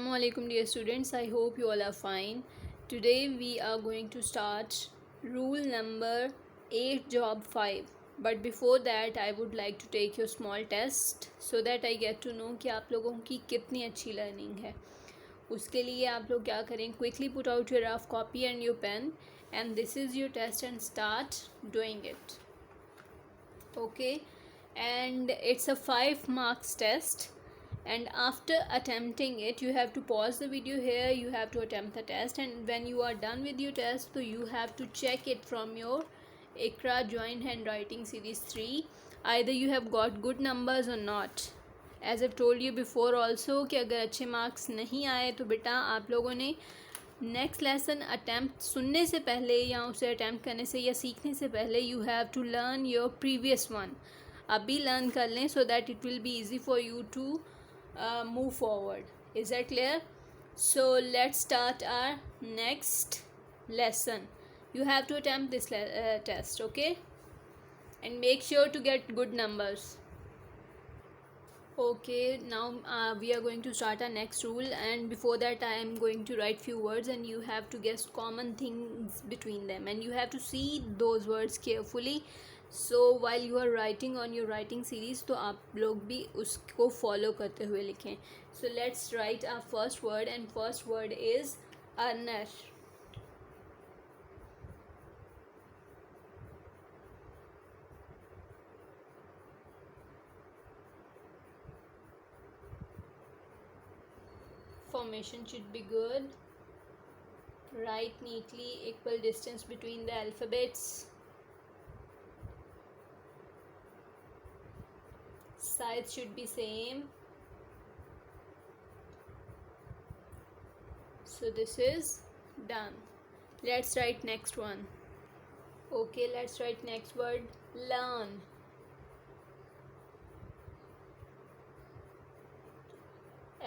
Assalamu alaikum dear students, I hope you all are fine. Today we are going to start rule number 8 job 5. But before that I would like to take your small test so that I get to know कि आप लोगों की कितनी अच्छी learning है. उसके लिए आप लोग क्या करें, quickly put out your rough copy and your pen, and this is your test and start doing it. Okay, and it's a 5 marks test, and after attempting it you have to pause the video here, you have to attempt the test, and when you are done with your test so you have to check it from your Iqra joint handwriting series 3, either you have got good numbers or not. As I've told you before also कि अगर अच्छे marks नहीं आए तो बेटा आप लोगों ने नेक्स्ट लेसन अटैम्प्ट सुनने से पहले या उसे अटैम्प्ट करने से या सीखने से पहले you have to learn your previous one. अभी लर्न कर लें so that it will be easy for you to move forward. Is that clear? So let's start our next lesson. You have to attempt this test, okay, and make sure to get good numbers. Okay, now we are going to start our next rule, and before that I am going to write few words and you have to guess common things between them, and you have to see those words carefully. So while you are writing on your writing series तो आप लोग भी उसको follow करते हुए लिखें. So let's write our first word, and first word is earner. Formation should be good. Write neatly, equal distance between the alphabets. Size should be same. So this is done. Let's write next one. Okay, let's write next word, learn.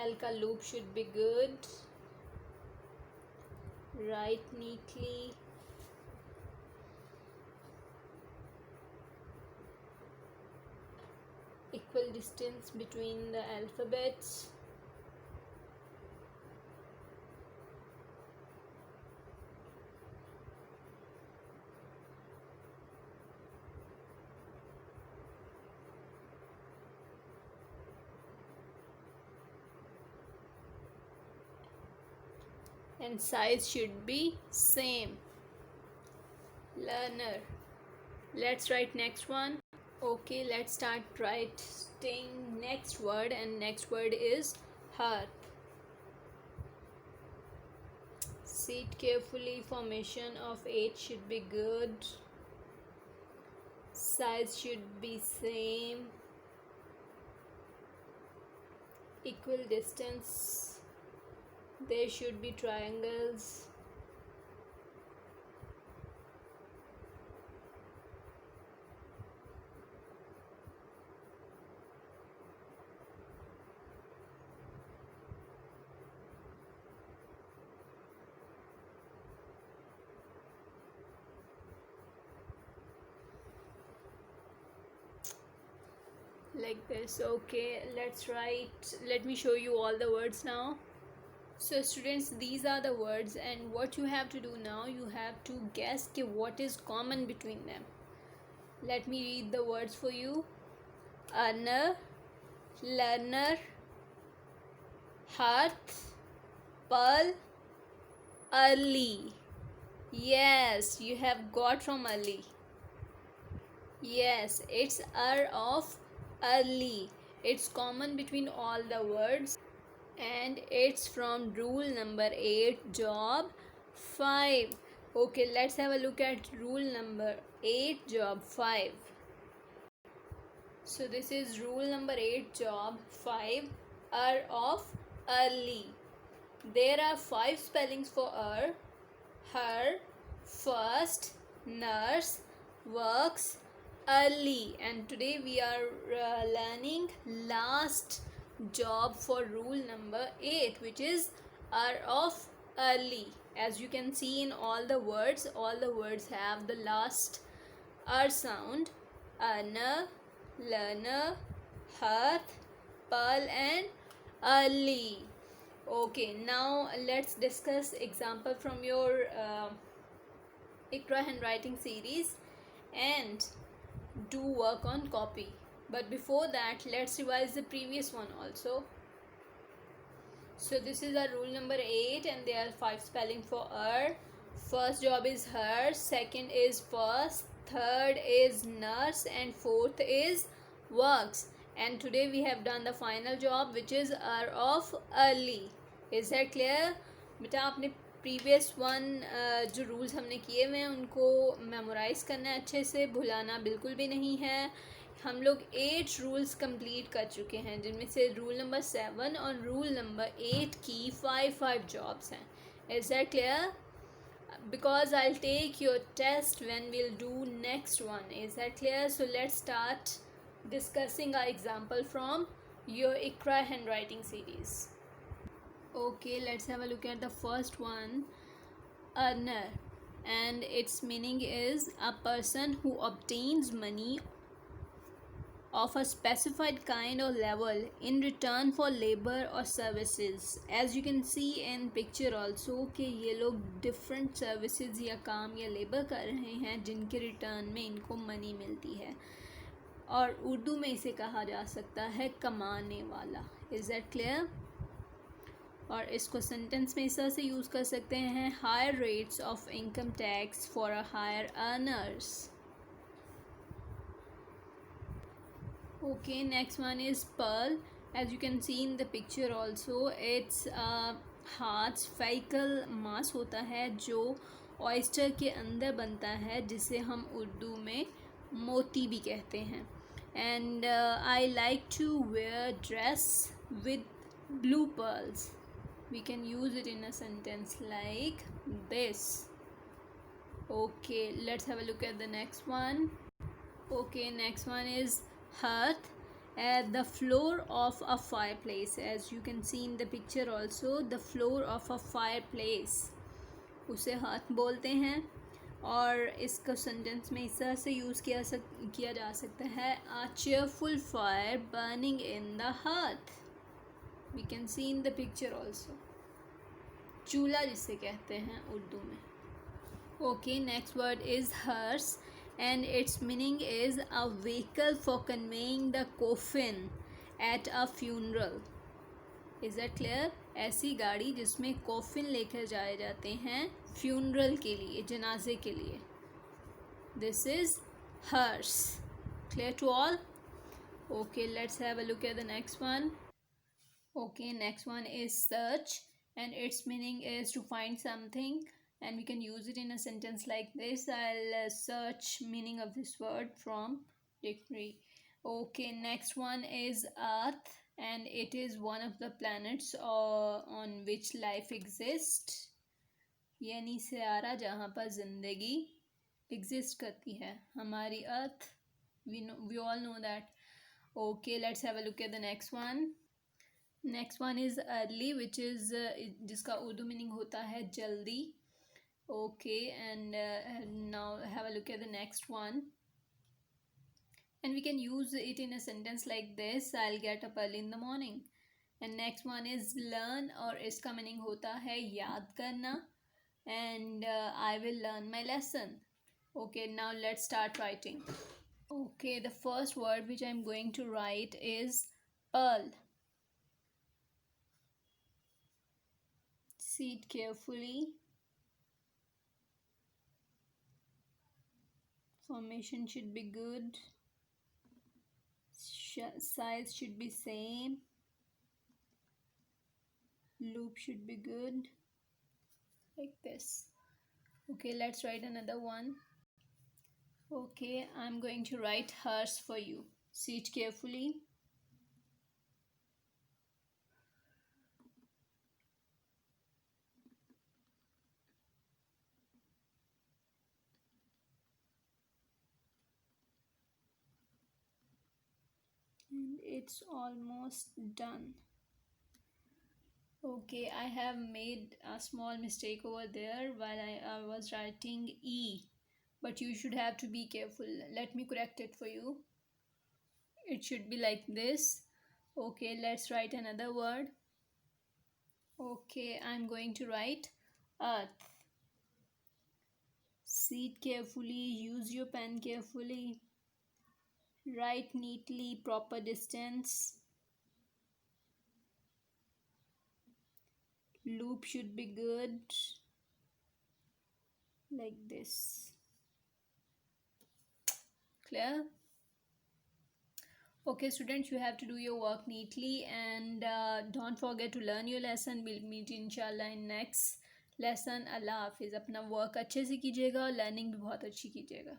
L ka loop should be good. Write neatly. Equal distance between the alphabets. And size should be same. Learner. Let's write next one. Okay, let's start writing next word, and next word is hearth. See it carefully. Formation of 8 should be good. Size should be same. Equal distance. There should be triangles. Like this. Okay, let's write. Let me show you all the words now. So students, these are the words, and what you have to do now, you have to guess what is common between them. Let me read the words for you. Earner, learner, hearth, pearl, early. Yes, you have got from early. Yes, it's of early. It's common between all the words, and it's from rule number 8 job 5. Okay, let's have a look at rule number 8 job 5. So this is rule number 8 job 5, of early. There are 5 spellings for her, first, nurse, works, early, and today we are learning last job for rule number 8, which is of early. As you can see in all the words have the last sound. Earner, learner, hearth, pearl, and early. Okay, now let's discuss example from your Ikra handwriting series and do work on copy. But before that, let's revise the previous one also. So this is our rule number 8 and there are 5 spelling for her. First job is her, second is first, third is nurse and fourth is works. And today we have done the final job which is hour of early. Is that clear? बेटा आपने previous one जो rules हमने किए हुए हैं उनको memorise करना है अच्छे से, भुलाना बिल्कुल भी नहीं है. हम लोग 8 रूल्स कंप्लीट कर चुके हैं जिनमें से रूल नंबर 7 और रूल नंबर 8 की 5 जॉब्स हैं. Is that clear? Because I'll take your test when we'll do next one. Is that clear? So let's start discussing our example from your Ikra handwriting series. Okay, let's have a look at the first one. Earner, and its meaning is a person who obtains money of a specified kind or level in return for labor or services. As you can see in picture also कि ये लोग different services या काम या labor कर रहे हैं जिनके return में इनको money मिलती है, और उर्दू में इसे कहा जा सकता है कमाने वाला. Is that clear? और इसको सेंटेंस में इस तरह से यूज़ कर सकते हैं, higher rates of income tax for a higher earners. Okay, next one is pearl. As you can see in the picture also, it's a hard spherical mass होता है जो oyster के अंदर बनता है जिसे हम उर्दू में मोती भी कहते हैं. And I like to wear dress with blue pearls. We can use it in a sentence like this. Okay, let's have a look at the next one. Okay, next one is hearth, at the floor of a fireplace. As you can see in the picture also, the floor of a fireplace उसे hearth बोलते हैं, और इसका sentence में इस तरह से use किया जा सकता है, a cheerful fire burning in the hearth. We can see in the picture also. चूल्हा जिसे कहते हैं उर्दू में. Okay, next word is hearse, and its meaning is a vehicle for conveying the coffin at a funeral. Is that clear? ऐसी गाड़ी जिसमें coffin लेकर जाए जाते हैं funeral के लिए, जनाजे के लिए. This is hearse. Clear to all? Okay, let's have a look at the next one. Okay, next one is search, and its meaning is to find something, and we can use it in a sentence like this. I'll search meaning of this word from dictionary. Okay, next one is earth, and it is one of the planets on which life exists, यानी Sierra जहाँ पर ज़िंदगी exist करती है. हमारी अर्थ, we all know that. Okay, let's have a look at the next one. Next one is early, which is जिसका Urdu meaning होता है जल्दी. Okay, and now have a look at the next one, and we can use it in a sentence like this. I'll get up early in the morning. And next one is learn, और इसका meaning होता है याद करना, and I will learn my lesson. Okay, now let's start writing. Okay, the first word which I'm going to write is pearl. See it carefully. Formation should be good. Size should be same. Loop should be good. Like this. Okay, let's write another one. Okay, I'm going to write hers for you. See it carefully. And it's almost done. Okay, I have made a small mistake over there while I was writing E, but you should have to be careful. Let me correct it for you. It should be like this. Okay, let's write another word. Okay, I'm going to write earth. Sit carefully, use your pen carefully, write neatly, proper distance. Loop should be good, like this. Clear? Okay, students, you have to do your work neatly and don't forget to learn your lesson. We'll meet inshallah in next lesson. Allah हाफिज़. अपना work अच्छे से कीजिएगा और learning भी बहुत अच्छी कीजिएगा.